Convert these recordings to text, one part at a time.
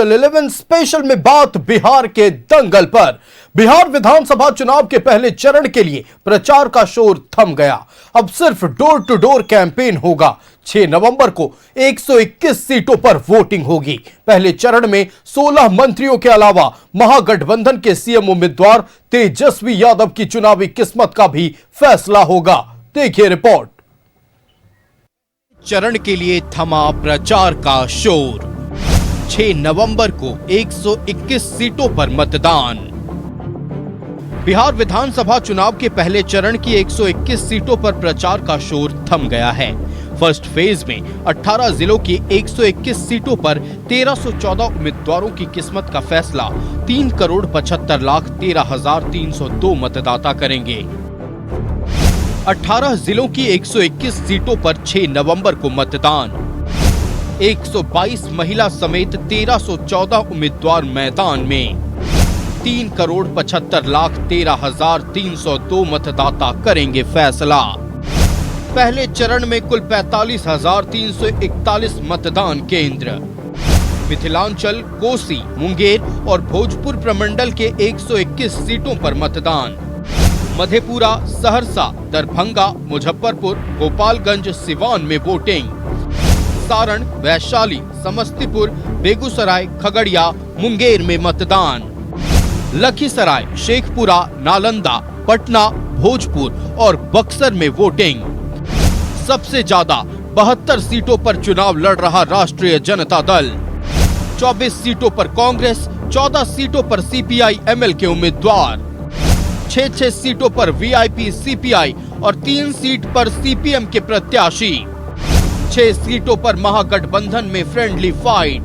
11 special में बात बिहार के दंगल पर। बिहार विधानसभा चुनाव के पहले चरण के लिए प्रचार का शोर थम गया। अब सिर्फ डोर टू डोर कैंपेन होगा। 6 नवंबर को 121 सीटों पर वोटिंग होगी। पहले चरण में 16 मंत्रियों के अलावा महागठबंधन के सीएम उम्मीदवार तेजस्वी यादव की चुनावी किस्मत का भी फैसला होगा। देखिए रिपोर्ट। चरण के लिए थमा प्रचार का शोर। 6 नवंबर को 121 सीटों पर मतदान। बिहार विधानसभा चुनाव के पहले चरण की 121 सीटों पर प्रचार का शोर थम गया है। फर्स्ट फेज में 18 जिलों की 121 सीटों पर 1314 उम्मीदवारों की किस्मत का फैसला 3,75,13,302 मतदाता करेंगे। 18 जिलों की 121 सीटों पर 6 नवंबर को मतदान। 122 महिला समेत 1314 उम्मीदवार मैदान में। 3,75,13,302 मतदाता करेंगे फैसला। पहले चरण में कुल 45,341 मतदान केंद्र। मिथिलांचल, कोसी, मुंगेर और भोजपुर प्रमंडल के 121 सीटों पर मतदान। मधेपुरा, सहरसा, दरभंगा, मुजफ्फरपुर, गोपालगंज, सिवान में वोटिंग। सारण, वैशाली, समस्तीपुर, बेगूसराय, खगड़िया, मुंगेर में मतदान। लखीसराय, शेखपुरा, नालंदा, पटना, भोजपुर और बक्सर में वोटिंग। सबसे ज्यादा 72 सीटों पर चुनाव लड़ रहा राष्ट्रीय जनता दल। 24 सीटों पर कांग्रेस, 14 सीटों पर सीपीआई-एमएल के उम्मीदवार। 6 सीटों पर वीआईपी सीपीआई और 3 सीट पर सीपीएम के प्रत्याशी। 6 सीटों पर महागठबंधन में फ्रेंडली फाइट।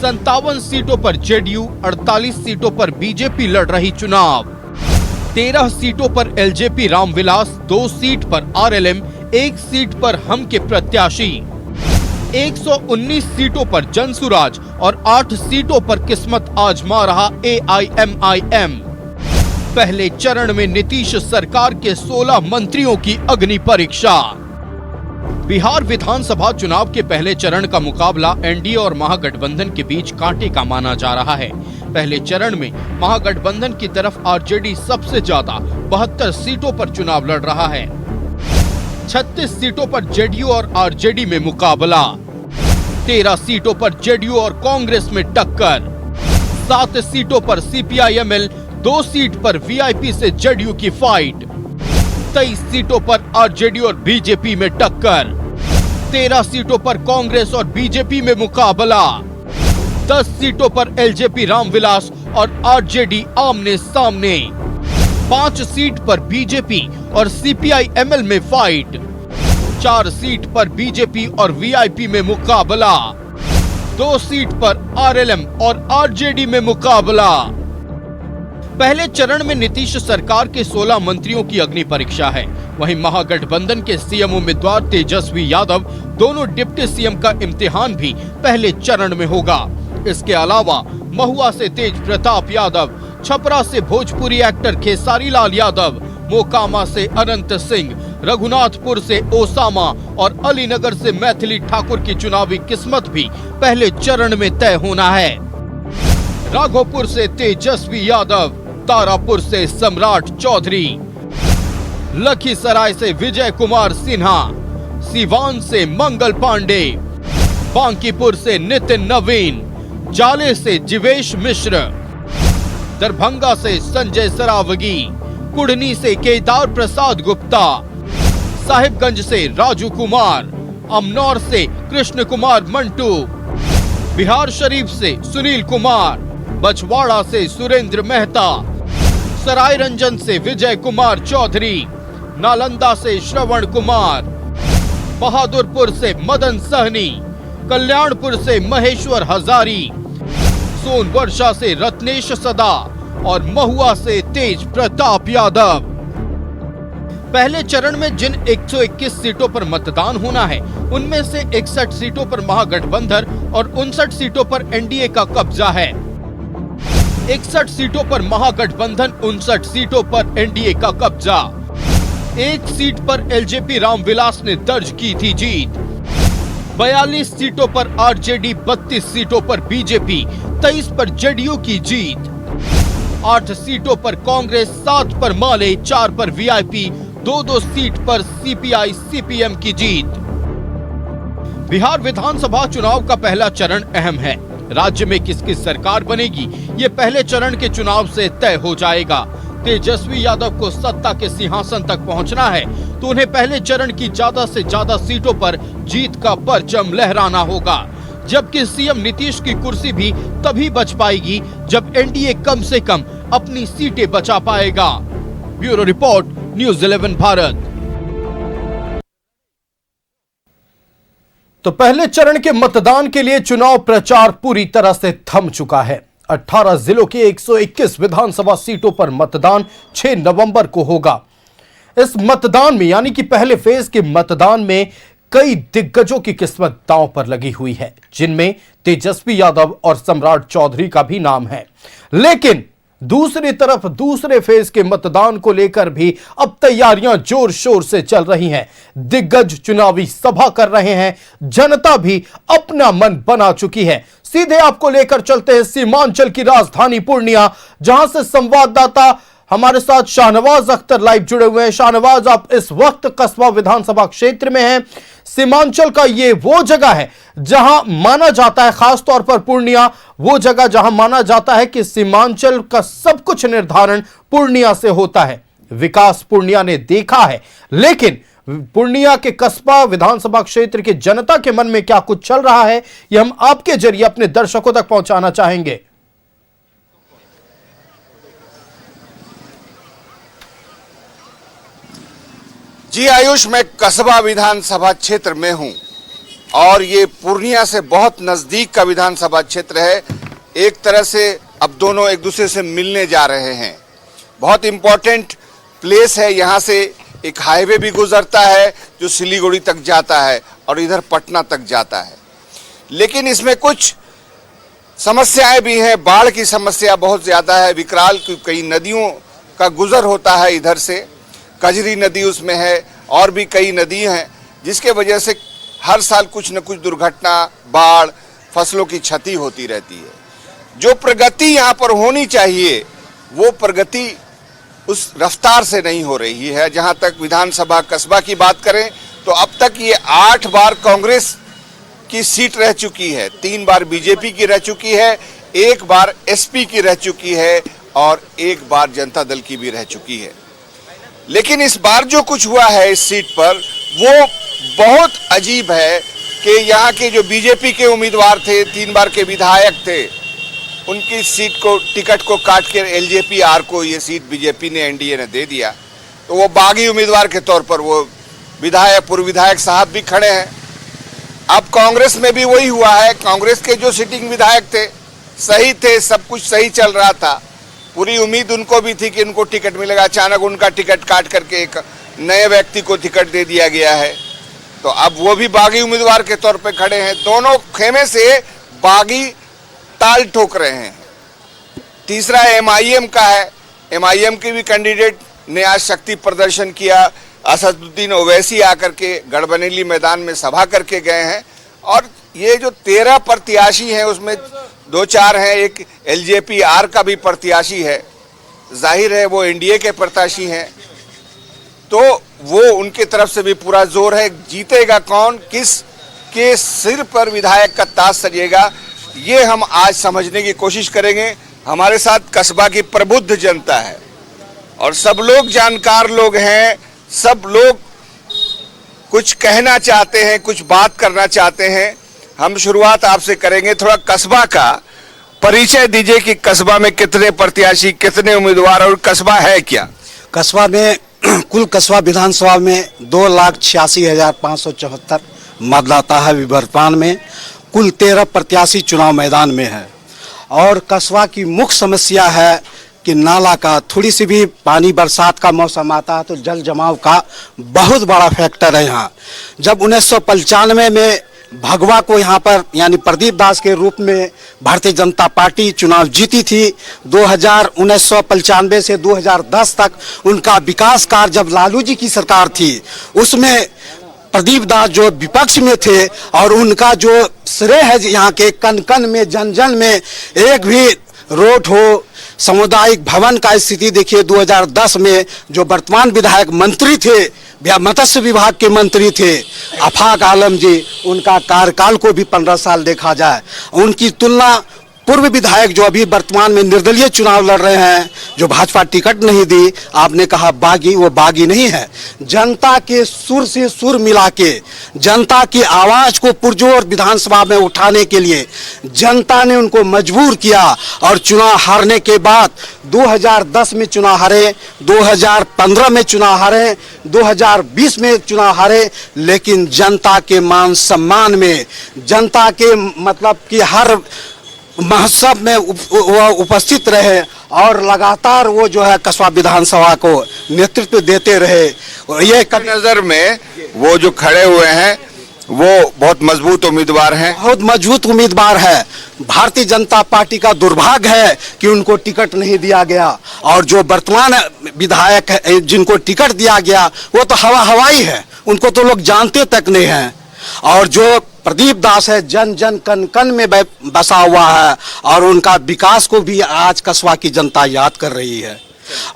57 सीटों पर जेडीयू, 48 सीटों पर बीजेपी लड़ रही चुनाव। 13 सीटों पर एलजेपी रामविलास, 2 सीट पर आरएलएम, 1 सीट पर हम के प्रत्याशी। 119 सीटों पर जनसुराज और 8 सीटों पर किस्मत आजमा रहा एआईएमआईएम। पहले चरण में नीतीश सरकार के 16 मंत्रियों की अग्नि परीक्षा। बिहार विधानसभा चुनाव के पहले चरण का मुकाबला एनडीए और महागठबंधन के बीच कांटे का माना जा रहा है। पहले चरण में महागठबंधन की तरफ आरजेडी सबसे ज्यादा 72 सीटों पर चुनाव लड़ रहा है। 36 सीटों पर जेडीयू और आरजेडी में मुकाबला। 13 सीटों पर जेडीयू और कांग्रेस में टक्कर। 7 सीटों पर सीपीआई-एमएल, 2 सीट पर वीआईपी से जेडीयू की फाइट। 23 सीटों पर आरजेडी और बीजेपी में टक्कर। 13 सीटों पर कांग्रेस और बीजेपी में मुकाबला। 10 सीटों पर एलजेपी रामविलास और आरजेडी आमने सामने। 5 सीट पर बीजेपी और सीपीआई-एमएल में फाइट। 4 सीट पर बीजेपी और वीआईपी में मुकाबला। 2 सीट पर आरएलएम और आरजेडी में मुकाबला। पहले चरण में नीतीश सरकार के 16 मंत्रियों की अग्नि परीक्षा है। वहीं महागठबंधन के सीएम उम्मीदवार तेजस्वी यादव, दोनों डिप्टी सीएम का इम्तिहान भी पहले चरण में होगा। इसके अलावा महुआ से तेज प्रताप यादव, छपरा से भोजपुरी एक्टर खेसारी लाल यादव, मोकामा से अनंत सिंह, रघुनाथपुर से ओसामा और अलीनगर से मैथिली ठाकुर की चुनावी किस्मत भी पहले चरण में तय होना है। राघोपुर से तेजस्वी यादव, तारापुर से सम्राट चौधरी, लखीसराय से विजय कुमार सिन्हा, सिवान से मंगल पांडे, बांकीपुर से नितिन नवीन, जाले से जिवेश मिश्र, दरभंगा से संजय सरावगी, कुढ़नी से केदार प्रसाद गुप्ता, साहिबगंज से राजू कुमार, अमनौर से कृष्ण कुमार मंटू, बिहार शरीफ से सुनील कुमार, बछवाड़ा से सुरेंद्र मेहता, सरायरंजन से विजय कुमार चौधरी, नालंदा से श्रवण कुमार, बहादुरपुर से मदन सहनी, कल्याणपुर से महेश्वर हजारी, सोनवर्षा से रत्नेश सदा और महुआ से तेज प्रताप यादव। पहले चरण में जिन 121 सीटों पर मतदान होना है, उनमें से 61 सीटों पर महागठबंधन और 59 सीटों पर एनडीए का कब्जा है। 61 सीटों पर महागठबंधन, 59 सीटों पर एनडीए का कब्जा। 1 सीट पर एलजेपी रामविलास ने दर्ज की थी जीत। 42 सीटों पर आरजेडी, 32 सीटों पर बीजेपी, 23 पर जेडीयू की जीत, 8 सीटों पर कांग्रेस, 7 पर माले, 4 पर वीआईपी, 2-2 सीट पर सीपीआई सीपीएम की जीत। बिहार विधानसभा चुनाव का पहला चरण अहम है। राज्य में किसकी सरकार बनेगी, ये पहले चरण के चुनाव से तय हो जाएगा। तेजस्वी यादव को सत्ता के सिंहासन तक पहुंचना है तो उन्हें पहले चरण की ज्यादा से ज्यादा सीटों पर जीत का परचम लहराना होगा, जबकि सीएम नीतीश की कुर्सी भी तभी बच पाएगी जब एनडीए कम से कम अपनी सीटें बचा पाएगा। Bureau report, news 11 Bharat. तो पहले चरण के मतदान के लिए चुनाव प्रचार पूरी तरह से थम चुका है। 18 जिलों की 121 विधानसभा सीटों पर मतदान 6 नवंबर को होगा। इस मतदान में यानी कि पहले फेज के मतदान में कई दिग्गजों की किस्मत दांव पर लगी हुई है, जिनमें तेजस्वी यादव और सम्राट चौधरी का भी नाम है। लेकिन दूसरी तरफ दूसरे फेज के मतदान को लेकर भी अब तैयारियां जोर शोर से चल रही हैं। दिग्गज चुनावी सभा कर रहे हैं, जनता भी अपना मन बना चुकी है। सीधे आपको लेकर चलते हैं सीमांचल की राजधानी पूर्णिया, जहां से संवाददाता हमारे साथ शाहनवाज अख्तर लाइव जुड़े हुए हैं। शाहनवाज, आप इस वक्त कस्बा विधानसभा क्षेत्र में हैं। सीमांचल का ये वो जगह है जहां माना जाता है, खासतौर पर पूर्णिया वो जगह जहां माना जाता है कि सीमांचल का सब कुछ निर्धारण पूर्णिया से होता है। विकास पूर्णिया ने देखा है, लेकिन पूर्णिया के कस्बा विधानसभा क्षेत्र की जनता के मन में क्या कुछ चल रहा है, यह हम आपके जरिए अपने दर्शकों तक पहुंचाना चाहेंगे। जी आयुष, मैं कस्बा विधानसभा क्षेत्र में हूं और ये पूर्णिया से बहुत नजदीक का विधानसभा क्षेत्र है। एक तरह से अब दोनों एक दूसरे से मिलने जा रहे हैं। बहुत इंपॉर्टेंट प्लेस है। यहाँ से एक हाईवे भी गुजरता है जो सिलीगुड़ी तक जाता है और इधर पटना तक जाता है। लेकिन इसमें कुछ समस्याएं भी हैं। बाढ़ की समस्या बहुत ज़्यादा है। विकराल की कई नदियों का गुजर होता है इधर से। कजरी नदी उसमें है और भी कई नदी हैं, जिसके वजह से हर साल कुछ न कुछ दुर्घटना, बाढ़, फसलों की क्षति होती रहती है। जो प्रगति यहाँ पर होनी चाहिए वो प्रगति उस रफ्तार से नहीं हो रही है। जहाँ तक विधानसभा कस्बा की बात करें तो अब तक ये 8 बार कांग्रेस की सीट रह चुकी है, 3 बार बीजेपी की रह चुकी है, 1 बार एसपी की रह चुकी है और 1 बार जनता दल की भी रह चुकी है। लेकिन इस बार जो कुछ हुआ है इस सीट पर वो बहुत अजीब है कि यहाँ के जो बीजेपी के उम्मीदवार थे, 3 बार के विधायक थे, उनकी सीट को, टिकट को काट कर एलजेपी-आर को ये सीट बीजेपी ने, एनडीए ने दे दिया। तो वो बागी उम्मीदवार के तौर पर वो विधायक, पूर्व विधायक साहब भी खड़े हैं। अब कांग्रेस में भी वही हुआ है। कांग्रेस के जो सिटिंग विधायक थे सही थे, सब कुछ सही चल रहा था, पूरी उम्मीद उनको भी थी कि उनको टिकट मिलेगा। अचानक उनका टिकट काट करके एक नए व्यक्ति को टिकट दे दिया गया है। तो अब वो भी बागी उम्मीदवार के तौर पे खड़े हैं। दोनों खेमे से बागी ताल ठोक रहे हैं। तीसरा एमआईएम का है। एमआईएम के भी कैंडिडेट ने आज शक्ति प्रदर्शन किया। असदुद्दीन ओवैसी आकर के गढ़बनेली मैदान में सभा करके गए हैं। और ये जो 13 प्रत्याशी हैं उसमें 2-4 हैं, एक एलजेपी-आर का भी प्रत्याशी है। जाहिर है वो एनडीए के प्रत्याशी हैं, तो वो उनके तरफ से भी पूरा जोर है। जीतेगा कौन, किस के सिर पर विधायक का ताज सजेगा, ये हम आज समझने की कोशिश करेंगे। हमारे साथ कस्बा की प्रबुद्ध जनता है और सब लोग जानकार लोग हैं। सब लोग कुछ कहना चाहते हैं, कुछ बात करना चाहते हैं। हम शुरुआत आपसे करेंगे। थोड़ा कस्बा का परिचय दीजिए कि कस्बा में कितने प्रत्याशी, कितने उम्मीदवार और कस्बा है क्या? कस्बा में कुल कस्बा विधानसभा में 2,86,574 मतदाता है। वर्तमान में कुल 13 प्रत्याशी चुनाव मैदान में है। और कस्बा की मुख्य समस्या है कि नाला का, थोड़ी सी भी पानी बरसात का मौसम आता है तो जल जमाव का बहुत बड़ा फैक्टर है यहाँ। जब 1995 में भगवा को यहाँ पर यानी प्रदीप दास के रूप में भारतीय जनता पार्टी चुनाव जीती थी, 1995 से 2010 तक उनका विकास कार्य, जब लालू जी की सरकार थी उसमें प्रदीप दास जो विपक्ष में थे और उनका जो श्रेय है यहाँ के कन कन में जन जन में एक भी रोड हो, सामुदायिक भवन का स्थिति देखिए। 2010 में जो वर्तमान विधायक मंत्री थे, मत्स्य विभाग के मंत्री थे आफाक आलम जी, उनका कार्यकाल को भी 15 साल देखा जाए। उनकी तुलना पूर्व विधायक जो अभी वर्तमान में निर्दलीय चुनाव लड़ रहे हैं, जो भाजपा टिकट नहीं दी, आपने कहा बागी, वो बागी नहीं है। जनता के सुर से सुर मिला के, जनता की आवाज को पुरजोर विधानसभा में उठाने के लिए जनता ने उनको मजबूर किया और चुनाव हारने के बाद 2010 में चुनाव हारे, 2015 में चुनाव हारे, 2020 में चुनाव हारे, लेकिन जनता के मान सम्मान में, जनता के मतलब कि हर महोत्सव में वो उपस्थित रहे और लगातार वो जो है कस्बा विधानसभा को नेतृत्व देते रहे। ये नजर में वो जो खड़े हुए हैं वो बहुत मजबूत उम्मीदवार हैं, बहुत मजबूत उम्मीदवार है। भारतीय जनता पार्टी का दुर्भाग्य है कि उनको टिकट नहीं दिया गया और जो वर्तमान विधायक है जिनको टिकट दिया गया वो तो हवाई है, उनको तो लोग जानते तक नहीं हैं। और जो प्रदीप दास है जन जन कन कन में बसा हुआ है और उनका विकास को भी आज कस्बा की जनता याद कर रही है।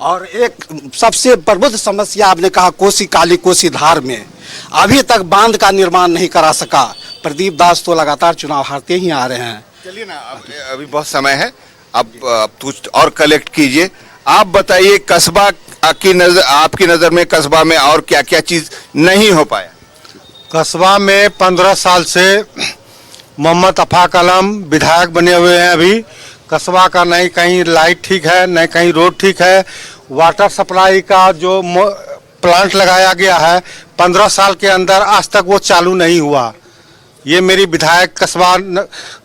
और एक सबसे प्रमुख समस्या आपने कहा कोसी काली कोसी धार में अभी तक बांध का निर्माण नहीं करा सका। प्रदीप दास तो लगातार चुनाव हारते ही आ रहे हैं। चलिए ना, अभी बहुत समय है, अब कुछ और कलेक्ट कीजिए। आप बताइए कस्बा की नजर, आपकी नजर में कस्बा में और क्या क्या चीज नहीं हो पाया? कस्बा में 15 साल से मोहम्मद आफाक आलम विधायक बने हुए हैं। अभी कस्बा का नहीं कहीं लाइट ठीक है, नहीं कहीं रोड ठीक है। वाटर सप्लाई का जो प्लांट लगाया गया है 15 साल के अंदर आज तक वो चालू नहीं हुआ। ये मेरी विधायक कस्बा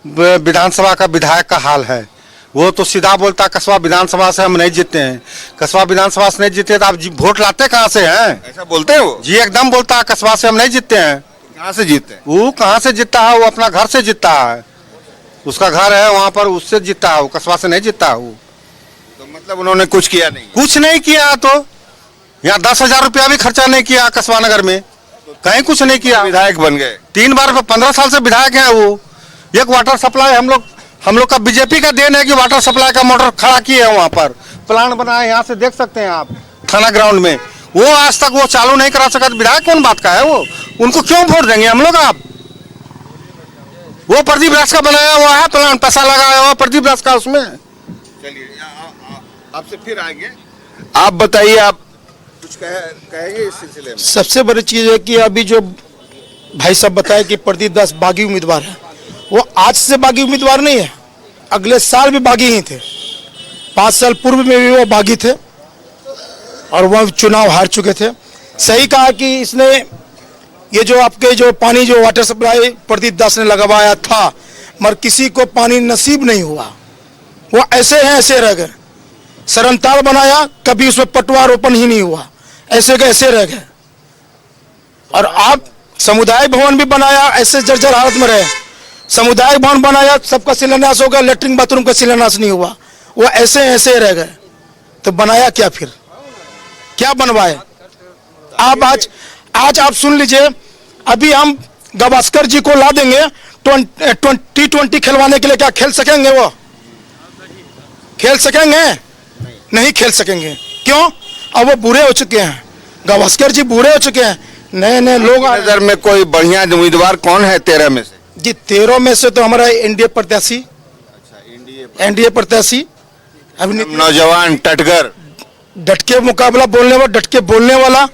विधानसभा का विधायक का हाल है। वो तो सीधा बोलता कस्बा विधानसभा से हम नहीं जीते हैं। कस्बा विधानसभा से नहीं जीते तो आप वोट लाते कहाँ से हैं? ऐसा बोलते हैं वो जी, एकदम बोलता है कस्बा से हम नहीं जीतते हैं। कहाँ से जीतते हैं? वो कहाँ से जीतता है? वो अपना घर से जीतता है, उसका घर है वहाँ पर, उससे जीतता है वो, कस्बा से नहीं जीतता है वो। तो मतलब उन्होंने कुछ किया नहीं? कुछ नहीं किया। तो यहाँ 10,000 रुपया भी खर्चा नहीं किया कस्बा नगर में, कहीं कुछ नहीं किया। विधायक बन गए 3 बार, 15 साल से विधायक है वो। एक वाटर सप्लाई हम लोग का बीजेपी का देन है कि वाटर सप्लाई का मोटर खड़ा किए है, वहाँ पर प्लांट बनाए, यहाँ से देख सकते हैं आप थाना ग्राउंड में। वो आज तक वो चालू नहीं करा सका। विधायक कौन बात का है वो? उनको क्यों वोट देंगे हम लोग? आप वो प्रदीप दास का बनाया हुआ है प्लांट, पैसा लगाया हुआ प्रदीप दास का उसमें। चलिए आपसे फिर आएंगे। आप बताइए, आप कुछ कहेंगे इस सिलसिले में? सबसे बड़ी चीज है कि अभी जो भाई साहब बताए कि प्रदीप दास बागी उम्मीदवार है, वो आज से बागी उम्मीदवार नहीं है, अगले साल भी बागी ही थे। 5 साल पूर्व में भी वो बागी थे और वह चुनाव हार चुके थे। सही कहा कि इसने ये जो आपके जो पानी जो वाटर सप्लाई प्रदीप दास ने लगवाया था, मगर किसी को पानी नसीब नहीं हुआ। वो ऐसे हैं ऐसे रह गए। सरनताल बनाया, कभी उसमें पटवा रोपण ही नहीं हुआ, ऐसे के ऐसे रह गए। और आप समुदाय भवन भी बनाया, ऐसे जर्जर हालत में रहे। समुदाय भवन बनाया, सबका शिलान्यास हो गया, लेटरिन बाथरूम का शिलान्यास नहीं हुआ, वो ऐसे ऐसे रह गए। तो बनाया क्या फिर? क्या बनवाए? आप आज आप सुन लीजिए, अभी हम गावस्कर जी को ला देंगे T20 खिलवाने के लिए, क्या खेल सकेंगे? वो खेल सकेंगे? नहीं खेल सकेंगे। क्यों? अब वो बूढ़े हो चुके हैं, गावस्कर जी बूढ़े हो चुके हैं। नए नए लोग। नजर में कोई बढ़िया उम्मीदवार कौन है 13 में से? जी 13 में से तो हमारा एनडीए प्रत्याशी, एनडीए प्रत्याशी अभी नौजवान टटगर, डट के मुकाबला बोलने वाला, डट के बोलने वाला,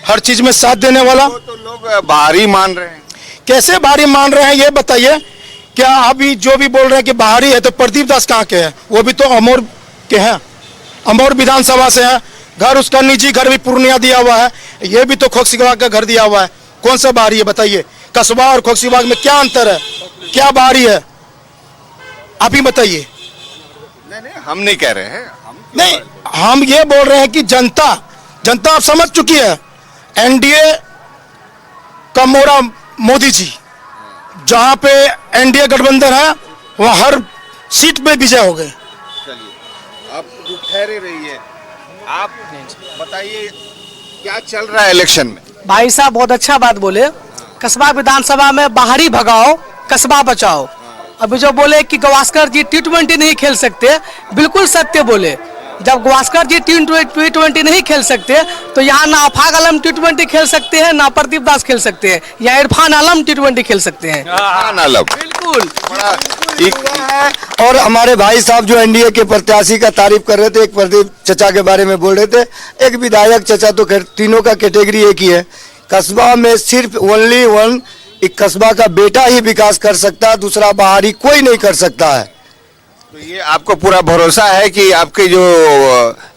हर चीज में साथ देने वाला। तो लोग बाहरी मान रहे हैं। कैसे बाहरी मान रहे हैं ये बताइए? क्या अभी जो भी बोल रहे हैं कि बाहरी है, तो प्रदीप दास कहाँ के हैं? वो भी तो अमोर के हैं, अमोर विधानसभा से है। घर उसका निजी घर भी पूर्णिया दिया हुआ है, ये भी तो खोखसीबाग का घर दिया हुआ है। कौन सा बाहरी है बताइए? कस्बा और खोखसीबाग में क्या अंतर है? क्या बाहरी है? आप ही बताइए। नहीं, हम नहीं कह रहे हैं। नहीं, हम ये बोल रहे हैं कि जनता आप समझ चुकी है। एनडीए का मोरा मोदी जी, जहां पे एनडीए गठबंधन है वहां हर सीट पे विजय हो गए। चलिए आप ठहरे रहिए, आप बताइए क्या चल रहा है इलेक्शन में? भाई साहब बहुत अच्छा बात बोले। कस्बा विधानसभा में बाहरी भगाओ, कस्बा बचाओ। अभी जो बोले कि गावस्कर जी T20 नहीं खेल सकते, बिल्कुल सत्य बोले। जब गावस्कर जी T20 नहीं खेल सकते तो यहाँ ना आफाक आलम T20 खेल सकते हैं, ना प्रदीप दास खेल सकते हैं, या इरफान आलम T20 खेल सकते हैं। बिल्कुल और हमारे भाई साहब जो एनडीए के प्रत्याशी का तारीफ कर रहे थे, एक प्रदीप चचा के बारे में बोल रहे थे, एक विधायक चचा, तो तीनों का कैटेगरी एक ही है। कस्बा में सिर्फ ओनली वन एक कस्बा का बेटा ही विकास कर सकता है, दूसरा बाहरी कोई नहीं कर सकता है। तो ये आपको पूरा भरोसा है कि आपके जो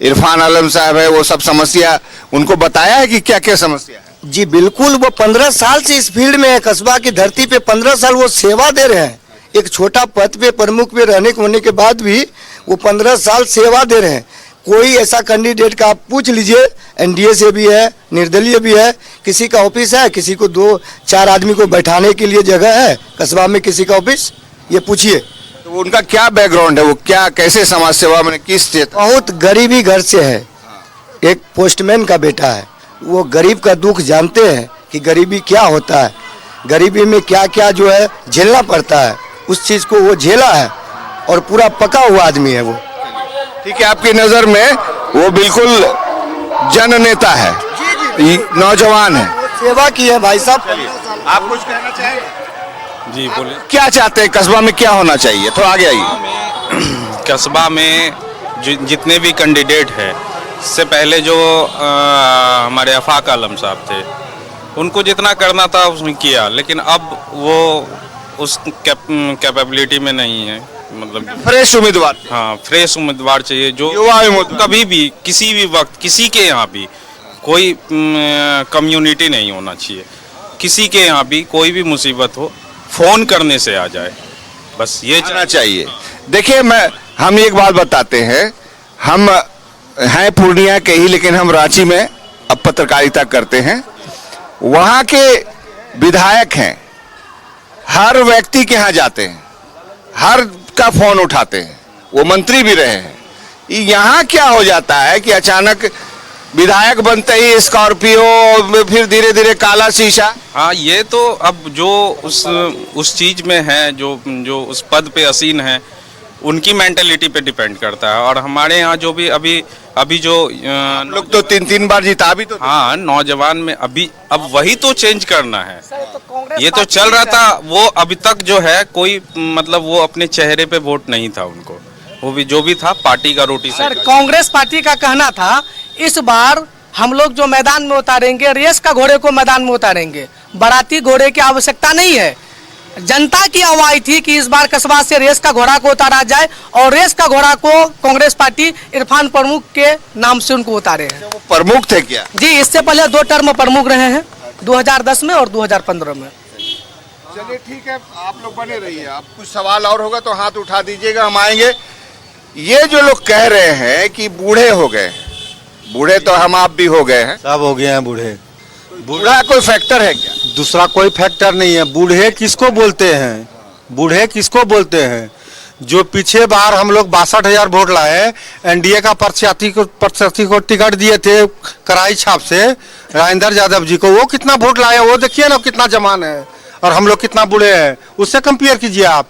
इरफान आलम साहब है वो सब समस्या उनको बताया है कि क्या क्या समस्या है? जी बिल्कुल, वो 15 साल से इस फील्ड में है। कस्बा की धरती पे 15 साल वो सेवा दे रहे हैं। एक छोटा पद पे प्रमुख पे रहने होने के बाद भी वो 15 साल सेवा दे रहे हैं। कोई ऐसा कैंडिडेट का आप पूछ लीजिए, एनडीए से भी है, निर्दलीय भी है, किसी का ऑफिस है, किसी को 2-4 आदमी को बैठाने के लिए जगह है कस्बा में, किसी का ऑफिस, ये पूछिए। तो उनका क्या बैकग्राउंड है, वो क्या कैसे समाज सेवा में किस क्षेत्र? बहुत गरीबी घर से है, एक पोस्टमैन का बेटा है। वो गरीब का दुख जानते हैं कि गरीबी क्या होता है, गरीबी में क्या क्या जो है झेलना पड़ता है, उस चीज को वो झेला है और पूरा पका हुआ आदमी है वो। ठीक है, आपकी नजर में वो बिल्कुल जन नेता है, नौजवान है, सेवा की है भाई साहब। आप कुछ कहना चाहेंगे? जी बोले। क्या चाहते हैं, कस्बा में क्या होना चाहिए? थोड़ा आगे आइए। कस्बा में जितने भी कैंडिडेट है, इससे पहले जो हमारे आफाक आलम साहब थे, उनको जितना करना था उसने किया, लेकिन अब वो उस कैपेबिलिटी में नहीं है। मतलब फ्रेश उम्मीदवार, हाँ, फ्रेश उम्मीदवार चाहिए जो युवा उम्मीदवार। कभी भी किसी भी वक्त किसी के यहाँ भी कोई कम्युनिटी नहीं होना चाहिए। किसी के यहाँ भी कोई भी मुसीबत हो, फोन करने से आ जाए, बस ये आना चाहिए। देखिए, हम एक बात बताते हैं, हम हैं पूर्णिया के ही, लेकिन हम रांची में अब पत्रकारिता करते हैं। वहाँ के विधायक हैं, हर व्यक्ति के यहाँ जाते हैं, हर का फोन उठाते हैं, वो मंत्री भी रहे हैं। यहाँ क्या हो जाता है कि अचानक विधायक बनते ही स्कॉर्पियो, फिर धीरे धीरे काला शीशा। हाँ, ये तो अब जो उस चीज में है, जो उस पद पे असीन है, उनकी मेंटेलिटी पे डिपेंड करता है। और हमारे यहाँ जो भी अभी जो लोग तो 3-3 बार जीता भी तो। हाँ, नौजवान में अब वही तो चेंज करना है। ये तो चल रहा था, वो अभी तक जो है कोई मतलब वो अपने चेहरे पे वोट नहीं था उनको, वो भी जो भी था पार्टी का रोटी। सर, कांग्रेस पार्टी का कहना था इस बार हम लोग जो मैदान में उतारेंगे, रेस का घोड़े को मैदान में उतारेंगे, बाराती घोड़े की आवश्यकता नहीं है। जनता की आवाज थी कि इस बार कस्बा से रेस का घोड़ा को उतारा जाए, और रेस का घोड़ा को कांग्रेस पार्टी इरफान प्रमुख के नाम से उनको उतारे हैं। वो प्रमुख थे क्या? जी, इससे पहले 2 टर्म प्रमुख रहे हैं, 2010 में और 2015 में। चलिए ठीक है, आप लोग बने रहिए। आप कुछ सवाल और होगा तो हाथ उठा दीजिएगा, हम आएंगे। ये जो लोग कह रहे हैं कि बूढ़े हो गए, बूढ़े तो हम आप भी हो गए हैं, सब हो गए हैं बूढ़े। बूढ़ा कोई फैक्टर है क्या? दूसरा कोई फैक्टर नहीं है। बूढ़े किसको बोलते हैं? बूढ़े किसको बोलते हैं? जो पीछे बार हम लोग 62,000 वोट लाए, एनडीए का प्रत्याशी को टिकट दिए थे कराई छाप से राजेंद्र यादव जी को, वो कितना वोट लाए, वो देखिए ना कितना जवान है, और हम लोग कितना बूढ़े हैं, उससे कंपेयर कीजिए आप।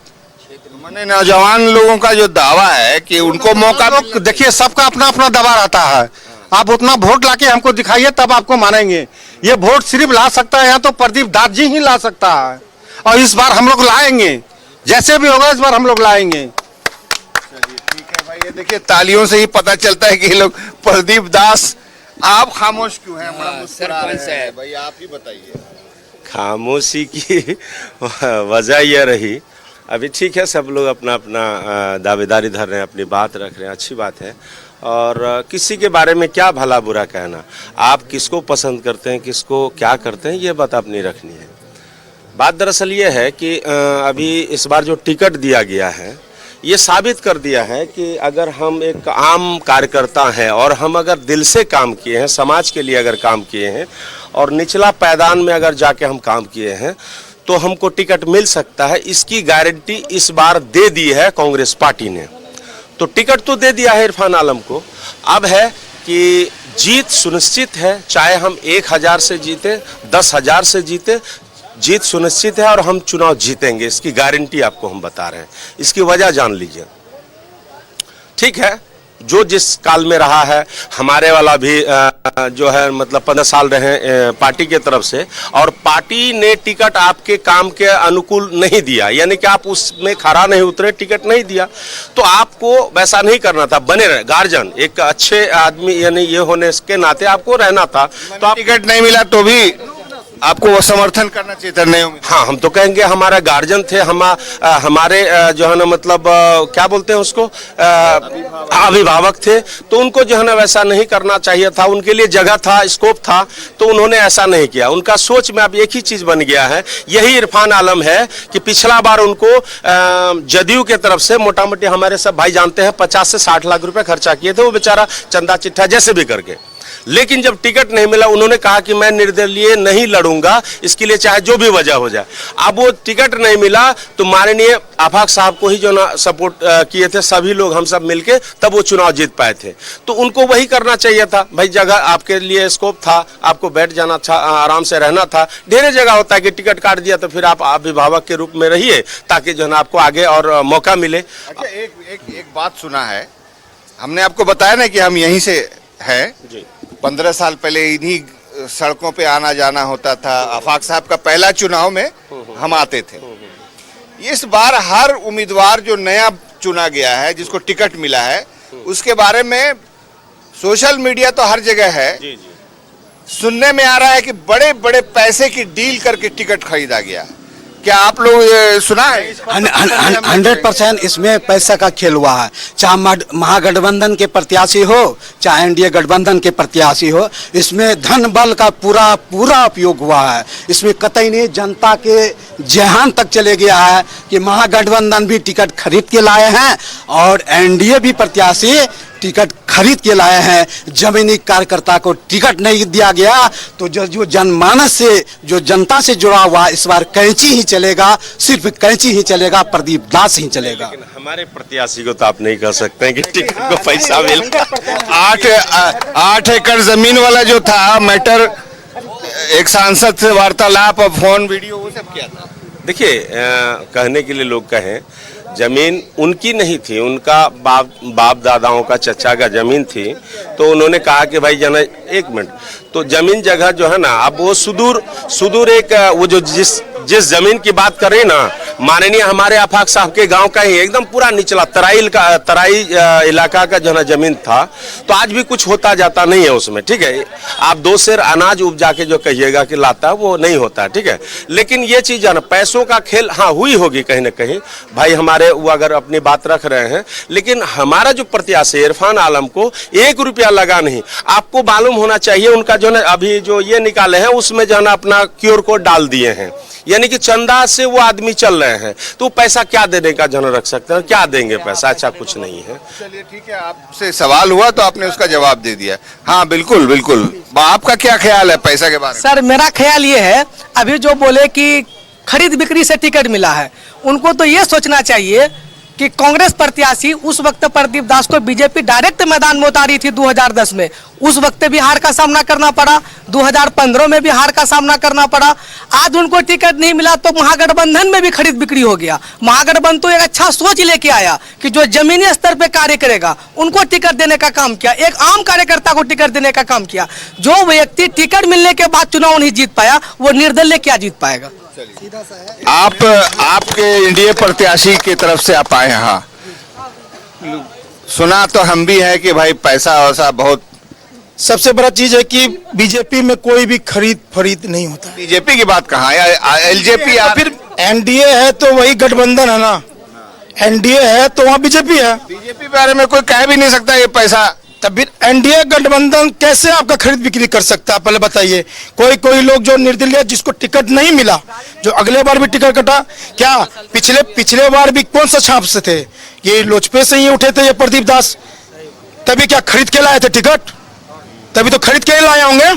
मैंने नौजवान लोगों का जो दावा है कि उनको मौका देखिए, सबका अपना अपना दावा रहता है। आप उतना वोट लाके हमको दिखाइए, तब आपको मानेंगे। ये वोट सिर्फ ला सकता है या तो प्रदीप दास जी ही ला सकता है, और इस बार हम लोग लाएंगे, जैसे भी होगा इस बार हम लोग लाएंगे। चलिए ठीक है भाई, ये देखिए तालियों से ही पता चलता है कि ये लोग प्रदीप दास। आप खामोश क्यों हैं? बड़ा मुस्कुरा रहे हैं भाई, आप ही बताइए। खामोशी की वजह यह रही, अभी ठीक है, सब लोग अपना अपना दावेदारी धर रहे हैं, अपनी बात रख रहे हैं, अच्छी बात है। और किसी के बारे में क्या भला बुरा कहना, आप किसको पसंद करते हैं, किसको क्या करते हैं, ये बात अपनी रखनी है। बात दरअसल ये है कि अभी इस बार जो टिकट दिया गया है, ये साबित कर दिया है कि अगर हम एक आम कार्यकर्ता हैं और हम अगर दिल से काम किए हैं, समाज के लिए अगर काम किए हैं और निचला पैदान में अगर जाके हम काम किए हैं, तो हमको टिकट मिल सकता है। इसकी गारंटी इस बार दे दी है कांग्रेस पार्टी ने। तो टिकट तो दे दिया है इरफान आलम को, अब है कि जीत सुनिश्चित है, चाहे हम 1000 से जीते 10,000 से जीते, जीत सुनिश्चित है और हम चुनाव जीतेंगे, इसकी गारंटी आपको हम बता रहे हैं। इसकी वजह जान लीजिए। ठीक है, जो जिस काल में रहा है, हमारे वाला भी जो है मतलब 15 साल रहे पार्टी के तरफ से, और पार्टी ने टिकट आपके काम के अनुकूल नहीं दिया, यानी कि आप उसमें खरा नहीं उतरे, टिकट नहीं दिया, तो आपको वैसा नहीं करना था, बने रहे गार्जियन एक अच्छे आदमी यानी ये होने के नाते आपको रहना था। तो आप टिकट नहीं मिला तो भी आपको वो समर्थन करना चाहिए था। नहीं, हाँ, हम तो कहेंगे हमारा गार्जियन थे, हमारे जो है ना मतलब क्या बोलते हैं उसको, अभिभावक थे, तो उनको जो है ना वैसा नहीं करना चाहिए था। उनके लिए जगह था, स्कोप था, तो उन्होंने ऐसा नहीं किया। उनका सोच में अब एक ही चीज बन गया है, यही इरफान आलम है कि पिछला बार उनको जदयू के तरफ से मोटा मोटी हमारे सब भाई जानते हैं 50 से 60 लाख रुपए खर्चा किए थे, वो बेचारा चंदा चिट्ठा जैसे भी करके। लेकिन जब टिकट नहीं मिला, उन्होंने कहा कि मैं निर्दलीय नहीं लड़ूंगा, इसके लिए चाहे जो भी वजह हो जाए। अब वो टिकट नहीं मिला तो माननीय आफाक साहब को ही जो ना सपोर्ट किए थे सभी लोग, हम सब मिलके, तब वो चुनाव जीत पाए थे। तो उनको वही करना चाहिए था भाई, जगह आपके लिए स्कोप था, आपको बैठ जाना था, आराम से रहना था। ढेर जगह होता है कि टिकट काट दिया तो फिर आप अभिभावक के रूप में रहिए, ताकि जो है ना आपको आगे और मौका मिले। अच्छा, एक बात सुना है, हमने आपको बताया ना कि हम यहीं से है जी। 15 साल पहले इन्हीं सड़कों पे आना जाना होता था। आफाक साहब का पहला चुनाव में हम आते थे। इस बार हर उम्मीदवार जो नया चुना गया है, जिसको टिकट मिला है, उसके बारे में सोशल मीडिया तो हर जगह है, सुनने में आ रहा है कि बड़े बड़े पैसे की डील करके टिकट खरीदा गया। क्या आप लोग ये सुना है? 100% इसमें पैसा का खेल हुआ है। चाहे महागठबंधन के प्रत्याशी हो, चाहे एनडीए गठबंधन के प्रत्याशी हो, इसमें धन बल का पूरा उपयोग हुआ है। इसमें कतई नहीं जनता के जहान तक चले गया है कि महागठबंधन भी टिकट खरीद के लाए हैं और एनडीए भी प्रत्याशी टिकट खरीद के लाए हैं। जमीनी कार्यकर्ता को टिकट नहीं दिया गया, तो जो जनमानस से, जो जनता से जुड़ा हुआ, इस बार कैंची ही चलेगा, सिर्फ कैंची ही चलेगा, प्रदीप दास ही चलेगा। लेकिन हमारे प्रत्याशी को तो आप नहीं कह सकते हैं कि टिकट को पैसा मिला। 8 एकड़ जमीन वाला जो था मैटर, एक सांसद से वार्तालाप और फोन वीडियो वो सब किया था। देखिए, कहने के लिए लोग कहें, जमीन उनकी नहीं थी, उनका बाप दादाओं का, चचा का जमीन थी, तो उन्होंने कहा कि भाई जना 1 मिनट, तो जमीन जगह जो है ना, अब वो सुदूर एक वो जो जिस जमीन की बात कर रही ना, माननीय हमारे आफाक साहब के गांव का ही एकदम पूरा निचला तराई इलाका का जो है ना जमीन था, तो आज भी कुछ होता जाता नहीं है उसमें। ठीक है, आप 2 सेर अनाज उपजा के जो कहिएगा कि लाता, वो नहीं होता। ठीक है, लेकिन ये चीज है ना, पैसों का खेल हाँ हुई होगी कहीं ना कहीं, भाई हमारे वो अगर अपनी बात रख रहे हैं, लेकिन हमारा जो प्रत्याशी इरफान आलम को 1 रुपया लगा नहीं। आपको मालूम होना चाहिए, उनका जो है अभी जो ये निकाले हैं उसमें जो है अपना क्यूआर कोड डाल दिए हैं, यानी कि चंदा से वो आदमी चल रहे हैं, तो पैसा क्या देने का जन रख सकते हैं, क्या देंगे पैसा, अच्छा कुछ नहीं है। चलिए ठीक है, आपसे सवाल हुआ तो आपने उसका जवाब दे दिया। हाँ बिल्कुल बिल्कुल, आपका क्या ख्याल है पैसा के बारे में? सर मेरा ख्याल ये है, अभी जो बोले कि खरीद बिक्री से टिकट मिला है, उनको तो ये सोचना चाहिए कि कांग्रेस प्रत्याशी उस वक्त प्रदीप दास को बीजेपी डायरेक्ट मैदान में उतारी थी 2010 में, उस वक्त भी हार का सामना करना पड़ा, 2015 में भी हार का सामना करना पड़ा। आज उनको टिकट नहीं मिला तो महागठबंधन में भी खरीद बिक्री हो गया। महागठबंधन तो एक अच्छा सोच लेके आया कि जो जमीनी स्तर पे कार्य करेगा उनको टिकट देने का काम किया, एक आम कार्यकर्ता को टिकट देने का काम किया। जो व्यक्ति टिकट मिलने के बाद चुनाव नहीं जीत पाया, वो निर्दलीय क्या जीत पाएगा? आपके एनडीए प्रत्याशी की तरफ से आप आए, हाँ सुना तो हम भी है कि भाई पैसा वैसा बहुत। सबसे बड़ा चीज है कि बीजेपी में कोई भी खरीद फरीद नहीं होता। बीजेपी की बात कहाँ है, एलजेपी तो फिर एनडीए है तो वही गठबंधन है ना, एनडीए है तो वहाँ बीजेपी है। बीजेपी बारे में कोई कह भी नहीं सकता ये पैसा, तब फिर एनडीए गठबंधन कैसे आपका खरीद बिक्री कर सकता है, पहले बताइए। कोई लोग जो निर्दलीय, जिसको टिकट नहीं मिला, जो अगले बार भी टिकट कटा, क्या पिछले बार भी कौन सा छाप से थे, ये लोजपे से ही उठे थे ये प्रदीप दास, तभी क्या खरीद के लाए थे टिकट? तभी तो खरीद के ही लाए होंगे,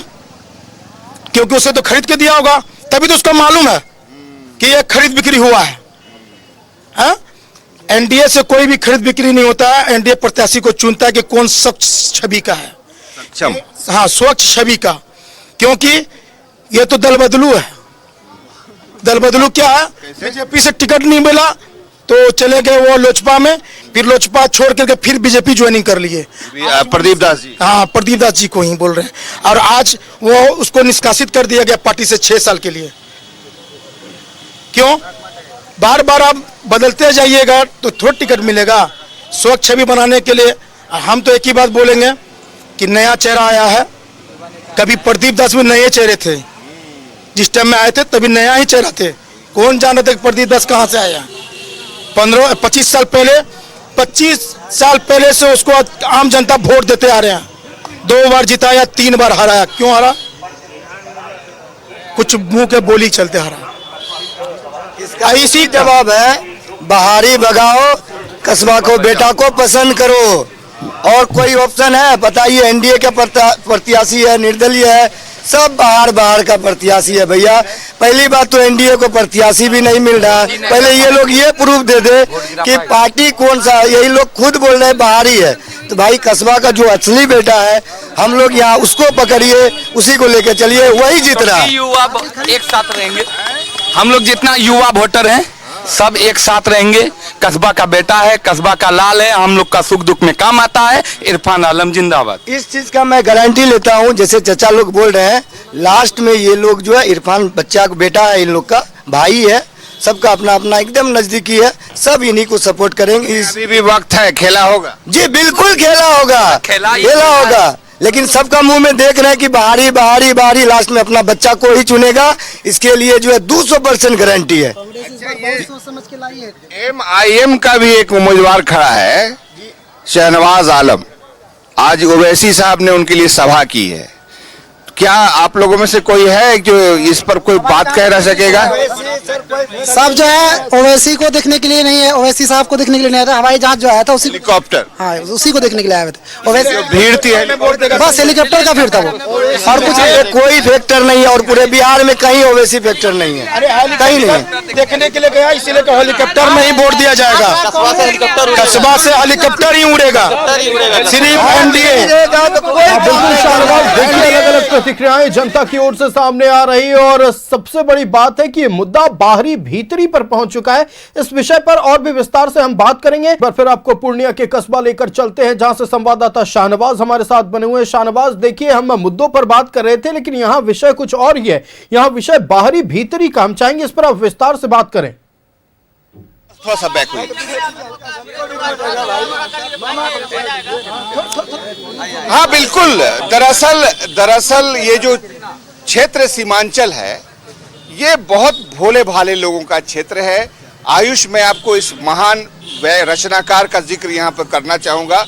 क्योंकि उसे तो खरीद के दिया होगा, तभी तो उसको मालूम है कि ये खरीद बिक्री हुआ है। एनडीए से कोई भी खरीद बिक्री नहीं होता है। एनडीए प्रत्याशी को चुनता है कि कौन सख्त छवि का है। सक्षम। हाँ, स्वच्छ छवि का, क्योंकि ये तो दल बदलू है। दल बदलू क्या है, बीजेपी से टिकट नहीं मिला तो चले गए वो लोजपा में, फिर लोजपा छोड़ करके फिर बीजेपी ज्वाइनिंग कर लिए। प्रदीप दास जी, हाँ, प्रदीप दास जी को ही बोल रहे हैं। और आज वो उसको निष्कासित कर दिया गया पार्टी से 6 साल के लिए। क्यों? बार बार आप बदलते जाइएगा तो थोड़ा टिकट मिलेगा। स्वच्छ छवि बनाने के लिए हम तो एक ही बात बोलेंगे कि नया चेहरा आया है। कभी प्रदीप दास में नए चेहरे थे, जिस टाइम में आए थे तभी नया ही चेहरा थे। कौन जाना था प्रदीप दास कहाँ से आया? 25 साल पहले से उसको आम जनता वोट देते आ रहे हैं। 2 बार जिताया, 3 बार हराया। क्यों हरा? कुछ मुंह के बोली चलते हरा। इसका इसी जवाब है, बाहरी भगाओ, कस्बा को बेटा को पसंद करो। और कोई ऑप्शन है बताइए? एनडीए का प्रत्याशी है, निर्दलीय है, सब बाहर का प्रत्याशी है भैया। पहली बात तो एनडीए को प्रत्याशी भी नहीं मिल रहा। पहले ये लोग ये प्रूफ दे दे कि पार्टी कौन सा। यही लोग खुद बोल रहे हैं बाहरी है, तो भाई कस्बा का जो असली बेटा है, हम लोग यहाँ उसको पकड़िए, उसी को लेके चलिए, वही जीत रहा है। युवा एक साथ रहेंगे, हम लोग जितना युवा वोटर हैं सब एक साथ रहेंगे। कस्बा का बेटा है, कस्बा का लाल है, हम लोग का सुख दुख में काम आता है। इरफान आलम जिंदाबाद। इस चीज का मैं गारंटी लेता हूँ, जैसे चचा लोग बोल रहे हैं, लास्ट में ये लोग जो है, इरफान बच्चा का बेटा है, इन लोग का भाई है, सबका अपना अपना एकदम नजदीकी है, सब इन्हीं को सपोर्ट करेंगे। अभी भी वक्त है, खेला होगा जी, बिल्कुल खेला होगा, खेला होगा। लेकिन सबका मुंह में देख रहे हैं कि बाहरी, लास्ट में अपना बच्चा को ही चुनेगा। इसके लिए जो है 200% गारंटी है। MIM का भी एक उम्मीदवार खड़ा है, शहनवाज आलम। आज ओवैसी साहब ने उनके लिए सभा की है। क्या आप लोगों में से कोई है जो इस पर कोई बात कह ना सकेगा? सब जो है ओवैसी को देखने के लिए नहीं है, ओवैसी साहब को देखने के लिए नहीं आया था। हवाई जहाज जो आया था उसी हेलीकॉप्टर, हाँ, उसी को देखने के लिए आए थे। ओवैसी भीड़ थी, बस हेलीकॉप्टर का भीड़ था वो, और कुछ कोई फैक्टर नहीं है। और पूरे बिहार में कहीं ओवैसी फैक्टर नहीं है, कहीं नहीं है। देखने के लिए गया, इसीलिए तो हेलीकॉप्टर में ही वोट दिया जाएगा। कस्बा से हेलीकॉप्टर ही उड़ेगा, सिर्फ एनडीए। अलग अलग प्रतिक्रियाएं जनता की ओर से सामने आ रही और सबसे बड़ी बात है कि ये मुद्दा बाहरी भीतरी पर पहुंच चुका है। इस विषय पर और भी विस्तार से हम बात करेंगे, पर फिर आपको पूर्णिया के कस्बा लेकर चलते हैं, जहां से संवाददाता शाहनवाज हमारे साथ बने हुए हैं। शाहनवाज, देखिए, हम मुद्दों पर बात कर रहे थे, लेकिन यहां विषय कुछ और ही है। यहां विषय बाहरी भीतरी का, हम चाहेंगे इस पर आप विस्तार से बात करें। थोड़ा सा बैक हुई। हाँ बिल्कुल, दरअसल ये जो क्षेत्र सीमांचल है, ये बहुत भोले भाले लोगों का क्षेत्र है। आयुष, मैं आपको इस महान रचनाकार का जिक्र यहाँ पर करना चाहूंगा।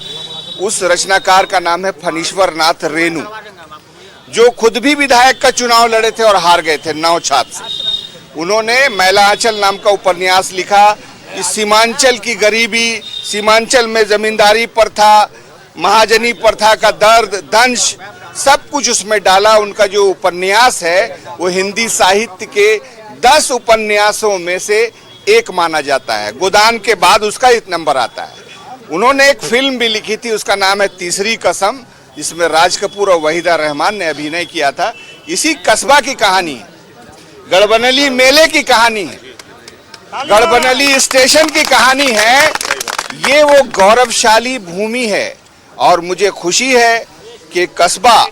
उस रचनाकार का नाम है फणीश्वर नाथ रेणु, जो खुद भी विधायक का चुनाव लड़े थे और हार गए थे 9 छाप से। उन्होंने मैला आंचल नाम का उपन्यास लिखा। इस सीमांचल की गरीबी, सीमांचल में जमींदारी प्रथा, महाजनी प्रथा का दर्द, दंश, सब कुछ उसमें डाला। उनका जो उपन्यास है वो हिंदी साहित्य के 10 उपन्यासों में से एक माना जाता है। गोदान के बाद उसका 1 नंबर आता है। उन्होंने एक फिल्म भी लिखी थी, उसका नाम है तीसरी कसम, जिसमें राज कपूर और वहीदा रहमान ने अभिनय किया था। इसी कस्बा की कहानी है, गड़बनली मेले की कहानी है, गड़बनली स्टेशन की कहानी है। ये वो गौरवशाली भूमि है और मुझे खुशी है कि कस्बा,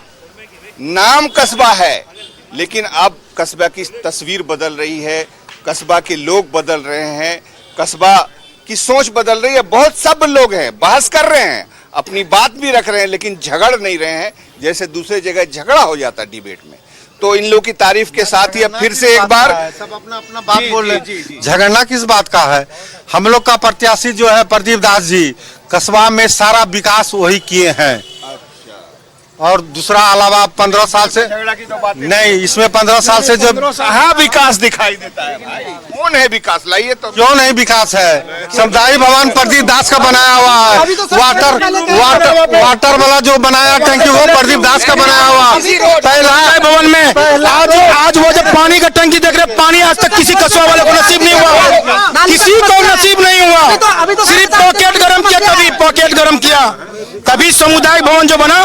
नाम कस्बा है, लेकिन अब कस्बा की तस्वीर बदल रही है, कस्बा के लोग बदल रहे हैं, कस्बा की सोच बदल रही है। बहुत सब लोग हैं, बहस कर रहे हैं, अपनी बात भी रख रहे हैं, लेकिन झगड़ नहीं रहे हैं जैसे दूसरे जगह झगड़ा हो जाता है डिबेट में। तो इन लोगों की तारीफ के साथ ही अब फिर से एक बार सब अपना अपना बात बोल रहे हैं। झगड़ना किस बात का है? हम लोग का प्रत्याशी जो है प्रदीप दास जी, कस्बा में सारा विकास वही किए हैं। और दूसरा अलावा 15 साल से नहीं, इसमें 15 साल से जो हाँ विकास दिखाई देता है भाई। कौन है विकास? लाइए तो। क्यों नहीं विकास है? समुदाय भवन प्रदीप दास का बनाया हुआ है। वाटर वाला जो बनाया टैंकी वो प्रदीप दास का बनाया हुआ। पहला भवन में आज वो जब पानी का टंकी देख रहे, पानी आज तक किसी कस्बा वाले को नसीब नहीं हुआ, किसी को नसीब नहीं हुआ। सिर्फ पॉकेट गरम किया, कभी पॉकेट गरम किया, कभी सामुदायिक भवन जो बना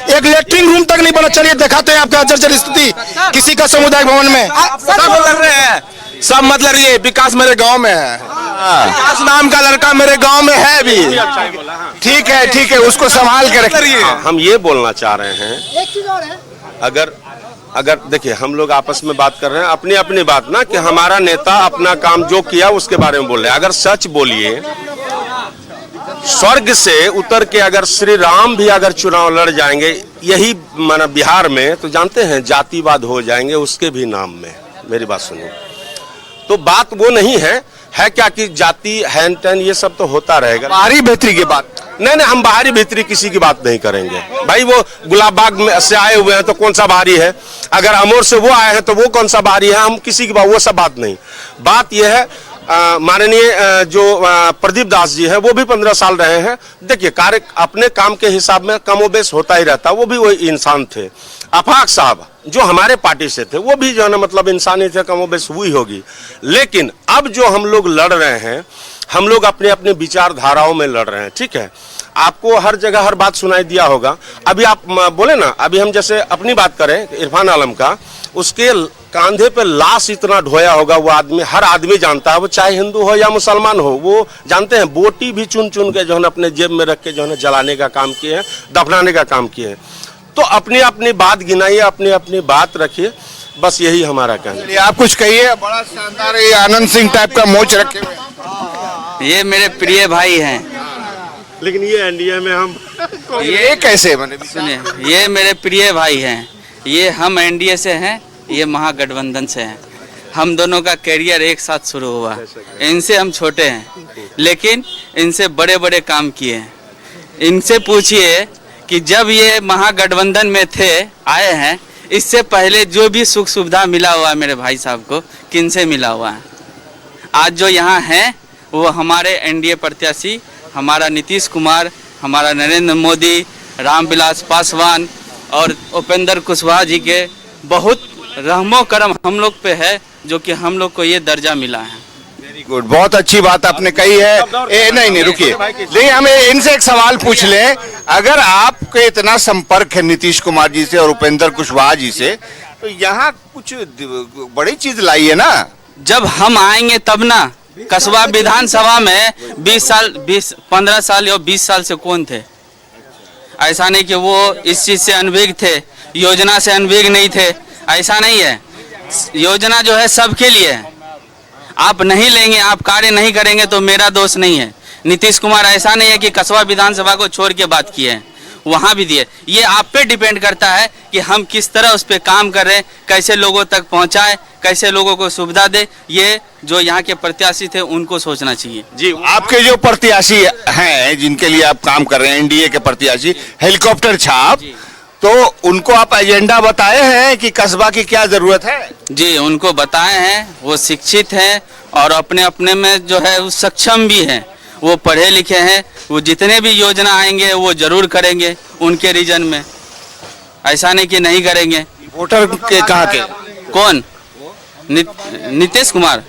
एक लेटरिन रूम तक नहीं बना। चलिए दिखाते हैं आपका जर्जर स्थिति किसी का सामुदायिक भवन में। सब लड़ रहे हैं, सब मत लड़िए, विकास मेरे गांव में है, विकास नाम का लड़का मेरे गांव में है भी। ठीक है, उसको संभाल के रखिए। हम ये बोलना चाह रहे हैं, अगर देखिए हम लोग आपस में बात कर रहे हैं, अपनी अपनी बात ना, कि हमारा नेता अपना काम जो किया उसके बारे में बोल रहे हैं। अगर सच बोलिए, स्वर्ग से उतर के अगर श्री राम भी अगर चुनाव लड़ जाएंगे यही माना बिहार में, तो जानते हैं जातिवाद हो जाएंगे उसके भी नाम में। मेरी बात सुनिए, तो बात वो नहीं है क्या कि जाति हैन टैन ये सब तो होता रहेगा। बाहरी भीतरी की बात नहीं, हम बाहरी भीतरी किसी की बात नहीं करेंगे भाई। वो गुलाब बाग में से आए हुए हैं तो कौन सा बाहरी है, अगर अमोर से वो आए हैं तो वो कौन सा बाहरी है, हम किसी की बात, वो सब बात नहीं। बात यह है, माननीय जो प्रदीप दास जी हैं वो भी 15 साल रहे हैं। देखिए कार्य अपने काम के हिसाब में कमोबेश होता ही रहता, वो भी वही इंसान थे। अफाक साहब जो हमारे पार्टी से थे वो भी जो है ना मतलब इंसान ही थे, कमोबेश हुई होगी। लेकिन अब जो हम लोग लड़ रहे हैं, हम लोग अपने अपने विचारधाराओं में लड़ रहे हैं, ठीक है। आपको हर जगह हर बात सुनाई दिया होगा। अभी आप बोले ना, अभी हम जैसे अपनी बात करें इरफान आलम का, उसके कांधे पे लाश इतना ढोया होगा, वो आदमी, हर आदमी जानता है, वो चाहे हिंदू हो या मुसलमान हो, वो जानते हैं। बोटी भी चुन चुन के जो है अपने जेब में रख के जो है जलाने का काम किए हैं, दफनाने का काम किए हैं। तो अपनी अपनी बात गिनाइए, अपनी अपनी बात रखिए, बस यही हमारा कहना है। आप कुछ कहिए। बड़ा शानदार ये आनंद सिंह टाइप का मोच रखे हुए, ये मेरे प्रिय भाई हैं। लेकिन ये एनडीए में हम ये कैसे बने? सुनिए, ये मेरे प्रिय भाई हैं, ये हम एनडीए से हैं, ये महागठबंधन से हैं। हम दोनों का कैरियर एक साथ शुरू हुआ। इनसे हम छोटे हैं, लेकिन इनसे बड़े बड़े काम किए हैं। इनसे पूछिए कि जब ये महागठबंधन में थे, आए हैं, इससे पहले जो भी सुख सुविधा मिला हुआ है मेरे भाई साहब को, किन से मिला हुआ है? आज जो यहाँ हैं वो हमारे एनडीए प्रत्याशी, हमारा नीतीश कुमार, हमारा नरेंद्र मोदी, रामविलास पासवान और उपेंद्र कुशवाहा जी के बहुत रहमो करम हम लोग पे है, जो कि हम लोग को ये दर्जा मिला है। वेरी गुड, बहुत अच्छी बात आपने कही है। नहीं रुकिए, नहीं हमें इनसे एक सवाल पूछ लें। अगर आपके इतना संपर्क है नीतीश कुमार जी से और उपेंद्र कुशवाहा जी से, तो यहाँ कुछ बड़ी चीज लाई है ना। जब हम आएंगे तब ना। कस्बा विधानसभा में 15 साल या 20 साल से कौन थे? ऐसा नहीं कि वो इस चीज से अनभिज्ञ थे, योजना से अनभिज्ञ नहीं थे, ऐसा नहीं है। योजना जो है सबके लिए है। आप नहीं लेंगे, आप कार्य नहीं करेंगे तो मेरा दोष नहीं है। नीतीश कुमार ऐसा नहीं है कि कस्बा विधानसभा को छोड़ के बात किए हैं, वहाँ भी दिए। ये आप पे डिपेंड करता है कि हम किस तरह उस पर काम कर रहे हैं, कैसे लोगों तक पहुँचाए, कैसे लोगों को सुविधा दे। ये जो यहाँ के प्रत्याशी थे उनको सोचना चाहिए। जी, आपके जो प्रत्याशी हैं जिनके लिए आप काम कर रहे हैं, एनडीए के प्रत्याशी हेलीकॉप्टर छाप, तो उनको आप एजेंडा बताए हैं कि कस्बा की क्या जरूरत है? जी, उनको बताए हैं। वो शिक्षित हैं और अपने अपने में जो है वो सक्षम भी हैं, वो पढ़े लिखे हैं। वो जितने भी योजना आएंगे वो जरूर करेंगे उनके रीजन में, ऐसा नहीं कि नहीं करेंगे। वोटर के कहाँ के? कौन? नीतीश कुमार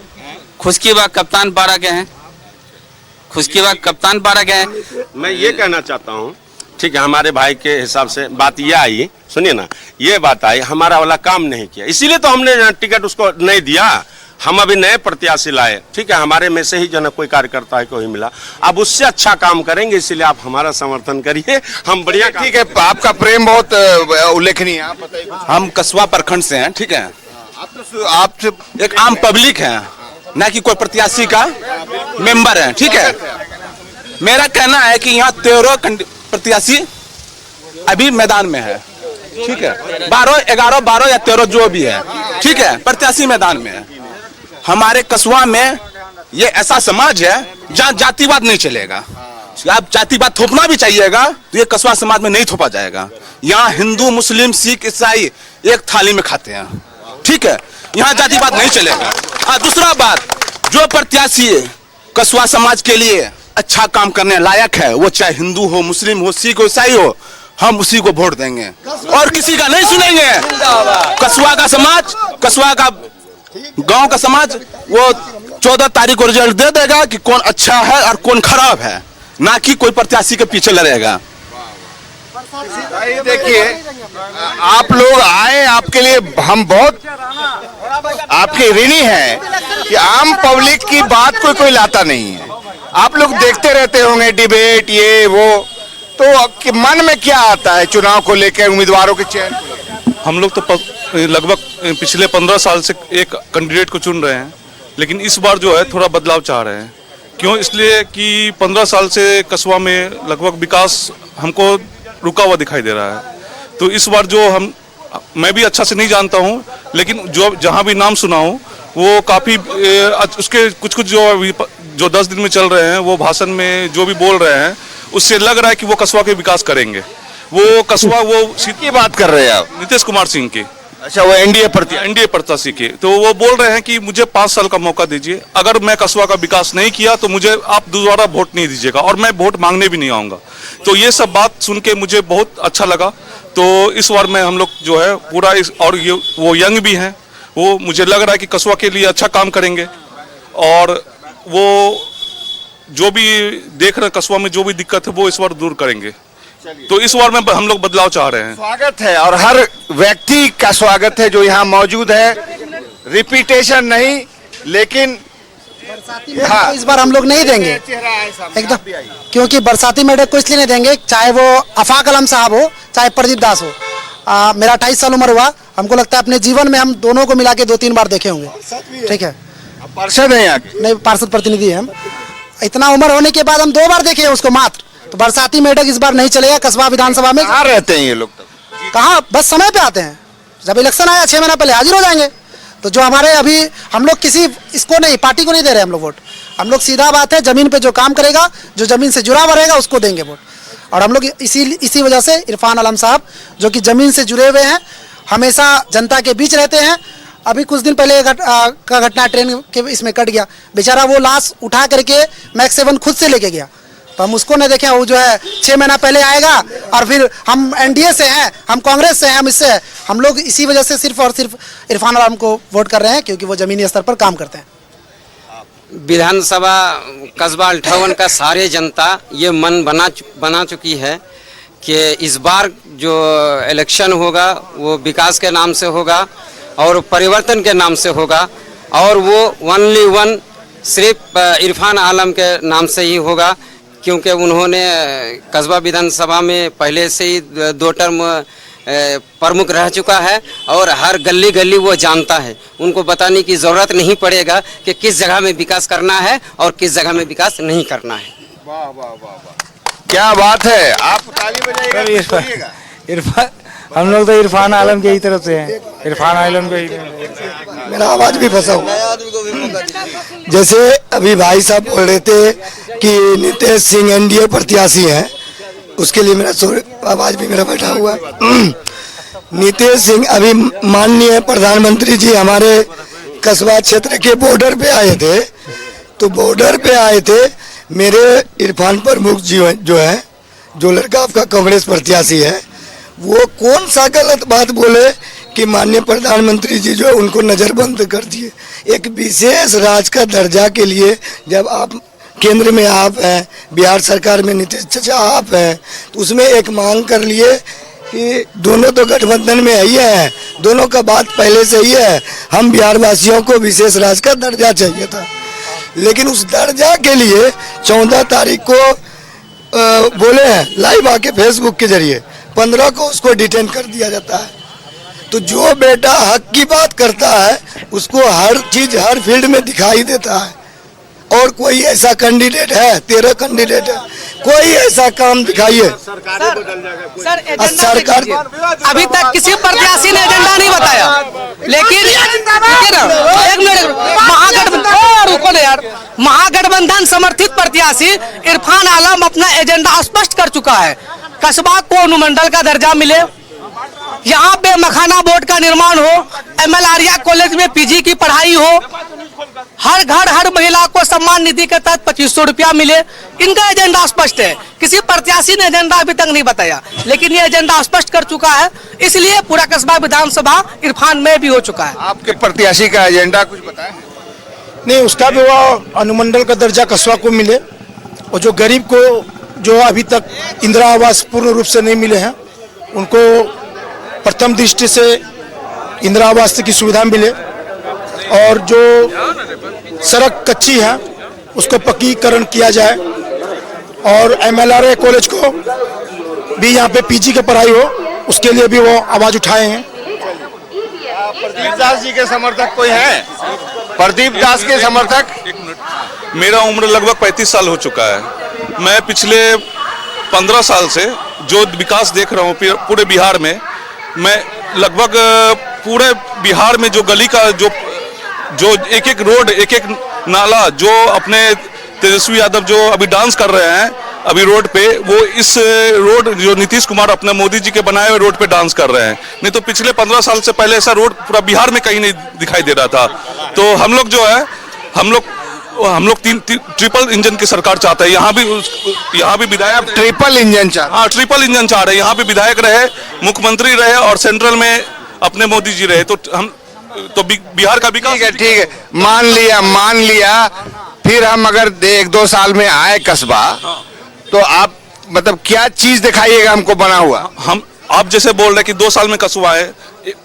खुशकीबाग कप्तान पारा के हैं, खुशकीबाग कप्तान पारा के हैं। मैं ये कहना चाहता हूँ, ठीक है, हमारे भाई के हिसाब से बात ये आई, सुनिए ना, ये बात आई, हमारा वाला काम नहीं किया, इसीलिए तो हमने टिकट उसको नहीं दिया। हम अभी नए प्रत्याशी लाए, ठीक है, हमारे में से ही जो है कोई कार्यकर्ता है कोई मिला, अब उससे अच्छा काम करेंगे, इसीलिए आप हमारा समर्थन करिए। हम बढ़िया, ठीक है, आपका प्रेम बहुत उल्लेखनीय है। आप बताइए। हम कस्बा प्रखंड से हैं, ठीक है। आप एक आम पब्लिक है, ना कि कोई प्रत्याशी का मेंबर है, ठीक है। मेरा कहना है कि यहाँ 13 प्रत्याशी अभी मैदान में है, ठीक है। 12, 11, 12 या 13 जो भी है, ठीक है, प्रत्याशी मैदान में है। हमारे कस्बा में ये ऐसा समाज है जहाँ जातिवाद नहीं चलेगा। आप जातिवाद थोपना भी चाहिएगा तो ये कस्बा समाज में नहीं थोपा जाएगा। यहाँ हिंदू, मुस्लिम, सिख, ईसाई एक थाली में खाते हैं, ठीक है। यहाँ जातिवाद नहीं चलेगा। हाँ, दूसरा बात, जो प्रत्याशी कस्बा समाज के लिए अच्छा काम करने लायक है, वो चाहे हिंदू हो, मुस्लिम हो, सिख हो, ईसाई हो, हम उसी को वोट देंगे और किसी का नहीं सुनेंगे। कस्बा का समाज कस्बा का गांव का समाज वो 14 तारीख को रिजल्ट दे देगा कि कौन अच्छा है और कौन खराब है, ना कि कोई प्रत्याशी के पीछे लड़ेगा। भाई देखिए, आप लोग आए, आपके लिए हम बहुत आपके ऋणी हैं कि आम पब्लिक की बात कोई लाता नहीं है। आप लोग देखते रहते होंगे डिबेट ये वो, तो मन में क्या आता है चुनाव को लेकर, उम्मीदवारों के चयन को लेकर? हम लोग तो लगभग पिछले 15 साल से एक कैंडिडेट को चुन रहे हैं, लेकिन इस बार जो है थोड़ा बदलाव चाह रहे हैं। क्यों? इसलिए कि 15 साल से कस्बा में लगभग विकास हमको रुका हुआ दिखाई दे रहा है। तो इस बार जो मैं भी अच्छा से नहीं जानता हूं, लेकिन जो जहां भी नाम सुना हूं वो काफ़ी उसके कुछ जो 10 दिन में चल रहे हैं, वो भाषण में जो भी बोल रहे हैं उससे लग रहा है कि वो कस्बा के विकास करेंगे। वो कस्बा वो सीट की बात कर रहे हैं आप? नीतीश कुमार सिंह की। अच्छा, वो एनडीए प्रत्याशी के। तो वो बोल रहे हैं कि मुझे 5 साल का मौका दीजिए, अगर मैं कस्बा का विकास नहीं किया तो मुझे आप दोबारा वोट नहीं दीजिएगा और मैं वोट मांगने भी नहीं आऊँगा। तो ये सब बात सुन के मुझे बहुत अच्छा लगा। तो इस बार में हम लोग जो है पूरा और ये वो यंग भी हैं, वो मुझे लग रहा है कि कस्बा के लिए अच्छा काम करेंगे और वो जो भी देख रहे हैं कस्बा में जो भी दिक्कत है वो इस बार दूर करेंगे। तो इस बार में हम लोग बदलाव चाह रहे हैं। स्वागत है और हर व्यक्ति का स्वागत है जो यहाँ मौजूद है, रिपीटेशन नहीं, लेकिन हाँ, इस बार हम लोग नहीं देंगे एकदम, क्योंकि बरसाती मेढक को इसलिए नहीं देंगे, चाहे वो अफाक अलम साहब हो चाहे प्रदीप दास हो। मेरा 28 साल उम्र हुआ, हमको लगता है अपने जीवन में हम दोनों को मिला के 2-3 बार देखे होंगे। ठीक है, पार्षद है यहाँ के? नहीं, पार्षद प्रतिनिधि है हम। इतना उम्र होने के बाद हम 2 बार देखे हैं उसको मात्र। तो बरसाती मेढक इस बार नहीं चलेगा कस्बा विधानसभा में। कहाँ रहते हैं ये लोग? कहाँ, बस समय पे आते हैं, जब इलेक्शन आया 6 महीना पहले हाजिर हो जाएंगे। तो जो हमारे अभी हम लोग किसी इसको नहीं, पार्टी को नहीं दे रहे हम लोग वोट। हम लोग सीधा बात है, जमीन पे जो काम करेगा, जो जमीन से जुड़ा हुआ रहेगा उसको देंगे वोट। और हम लोग इसी वजह से इरफान आलम साहब जो कि जमीन से जुड़े हुए हैं, हमेशा जनता के बीच रहते हैं। अभी कुछ दिन पहले का घटना ट्रेन के इसमें कट गया, बेचारा वो लाश उठा करके मैक्स 7 खुद से लेके गया। तो हम उसको नहीं देखें, वो जो है 6 महीना पहले आएगा और फिर हम एनडीए से हैं, हम कांग्रेस से हैं, हम इससे हम लोग इसी वजह से सिर्फ और सिर्फ इरफान आलम को वोट कर रहे हैं, क्योंकि वो ज़मीनी स्तर पर काम करते हैं। विधानसभा कस्बा 58 का सारे जनता ये मन बना चुकी है कि इस बार जो इलेक्शन होगा वो विकास के नाम से होगा और परिवर्तन के नाम से होगा, और वो ओनली वन सिर्फ इरफान आलम के नाम से ही होगा, क्योंकि उन्होंने कस्बा विधानसभा में पहले से ही 2 टर्म प्रमुख रह चुका है और हर गली गली वो जानता है। उनको बताने की ज़रूरत नहीं पड़ेगा कि किस जगह में विकास करना है और किस जगह में विकास नहीं करना है। वाह वाह वाह वाह, क्या बात है! आप ताली बजाइएगा। इरफान, हम लोग तो इरफान आलम के ही तरफ से हैं, इरफान आलम के ही। मेरा आवाज भी फंसा हुआ। जैसे अभी भाई साहब बोल रहे थे कि नीतीश सिंह एनडीए प्रत्याशी हैं, उसके लिए मेरा आवाज भी मेरा बैठा हुआ है। नीतीश सिंह अभी माननीय प्रधानमंत्री जी हमारे कस्बा क्षेत्र के बॉर्डर पे आए थे, तो बॉर्डर पे आए थे मेरे इरफान प्रमुख जी जो है, जो लड़का आपका कांग्रेस प्रत्याशी है, वो कौन सा गलत बात बोले कि माननीय प्रधानमंत्री जी जो उनको नज़रबंद कर दिए। एक विशेष राज्य का दर्जा के लिए जब आप केंद्र में आप हैं, बिहार सरकार में नीतीश चाचा आप हैं, तो उसमें एक मांग कर लिए कि दोनों तो गठबंधन में ही हैं, दोनों का बात पहले से ही है, हम बिहार वासियों को विशेष राज्य का दर्जा चाहिए था। लेकिन उस दर्जा के लिए 14 तारीख को बोले हैं लाइव आके फेसबुक के जरिए, 15 को उसको डिटेन कर दिया जाता है। तो जो बेटा हक की बात करता है उसको हर चीज हर फील्ड में दिखाई देता है। और कोई ऐसा कैंडिडेट है, 13 कैंडिडेट है, कोई ऐसा काम दिखाइए। सरकार अभी तक किसी प्रत्याशी ने एजेंडा नहीं बताया, लेकिन महागठबंधन समर्थित प्रत्याशी इरफान आलम अपना एजेंडा स्पष्ट कर चुका है। कस्बा को अनुमंडल का दर्जा मिले, यहाँ पे मखाना बोर्ड का निर्माण हो, ML आर्या कॉलेज में PG की पढ़ाई हो, हर घर हर महिला को सम्मान निधि के तहत 2500 रुपया मिले। इनका एजेंडा स्पष्ट है, किसी प्रत्याशी ने एजेंडा अभी तक नहीं बताया, लेकिन ये एजेंडा स्पष्ट कर चुका है, इसलिए पूरा कस्बा विधानसभा इरफान में भी हो चुका है। आपके प्रत्याशी का एजेंडा कुछ बताएं? नहीं, उसका भी वो अनुमंडल का दर्जा कस्बा को मिले, और जो गरीब को जो अभी तक इंदिरा आवास पूर्ण रूप से नहीं मिले हैं उनको प्रथम दृष्टि से इंदिरा आवास की सुविधा मिले, और जो सड़क कच्ची है उसको पक्कीकरण किया जाए, और MLRA कॉलेज को भी यहाँ पे PG की पढ़ाई हो, उसके लिए भी वो आवाज उठाए हैं। प्रदीप दास जी के समर्थक कोई है? प्रदीप दास के समर्थक? मेरा उम्र लगभग 35 साल हो चुका है। मैं पिछले 15 साल से जो विकास देख रहा हूँ पूरे बिहार में, मैं लगभग पूरे बिहार में जो गली का जो एक एक रोड, एक एक नाला, जो अपने तेजस्वी यादव जो अभी डांस कर रहे हैं अभी रोड पे, वो इस रोड जो नीतीश कुमार अपने मोदी जी के बनाए हुए रोड पे डांस कर रहे हैं। नहीं तो पिछले 15 साल से पहले ऐसा रोड पूरा बिहार में कहीं नहीं दिखाई दे रहा था। तो हम लोग जो है, हम लोग ट्रिपल इंजन की सरकार चाहते हैं। यहाँ भी विधायक ट्रिपल इंजन चाह, हाँ ट्रिपल इंजन चाह रहे हैं। यहाँ भी विधायक रहे, मुख्यमंत्री रहे और सेंट्रल में अपने मोदी जी रहे, तो हम तो बिहार का विकास। ठीक है, मान लिया। फिर हम अगर 1-2 साल में आए कस्बा, तो आप मतलब क्या चीज दिखाइएगा हमको बना हुआ? आप जैसे बोल रहे हैं कि 2 साल में कस्बा है,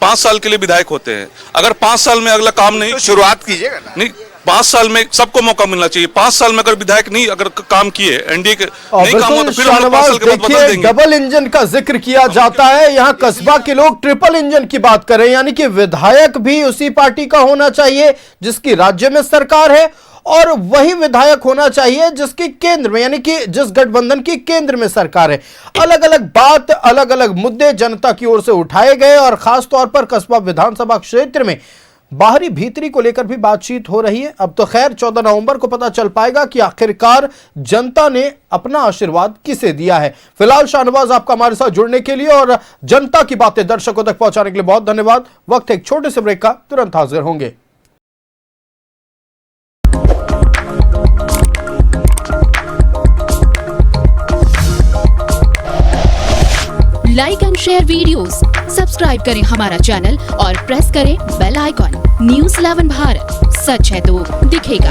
5 साल के लिए विधायक होते हैं। अगर 5 साल में अगला काम नहीं, तो शुरुआत कीजिएगा ना। नहीं, 5 साल में सबको मौका मिलना चाहिए। 5 साल में अगर विधायक नहीं अगर काम किए, एनडीए के नहीं काम हो, तो फिर हम 5 साल के बाद बदल देंगे। डबल इंजन का जिक्र किया जाता है, यहाँ कस्बा के लोग ट्रिपल इंजन की बात करें, यानी कि विधायक भी उसी पार्टी का होना चाहिए जिसकी राज्य में सरकार है, और वही विधायक होना चाहिए जिसकी केंद्र में, यानी कि जिस गठबंधन की केंद्र में सरकार है। अलग अलग बात, अलग अलग मुद्दे जनता की ओर से उठाए गए, और खास तौर पर कस्बा विधानसभा क्षेत्र में बाहरी भीतरी को लेकर भी बातचीत हो रही है। अब तो खैर 14 नवंबर को पता चल पाएगा कि आखिरकार जनता ने अपना आशीर्वाद किसे दिया है। फिलहाल शाहनवाज, आपका हमारे साथ जुड़ने के लिए और जनता की बातें दर्शकों तक पहुंचाने के लिए बहुत धन्यवाद। वक्त एक छोटे से ब्रेक का, तुरंत हाजिर होंगे। Like and share videos, subscribe करें हमारा चैनल और प्रेस करें बेल आइकॉन। News 11 भारत, सच है तो दिखेगा।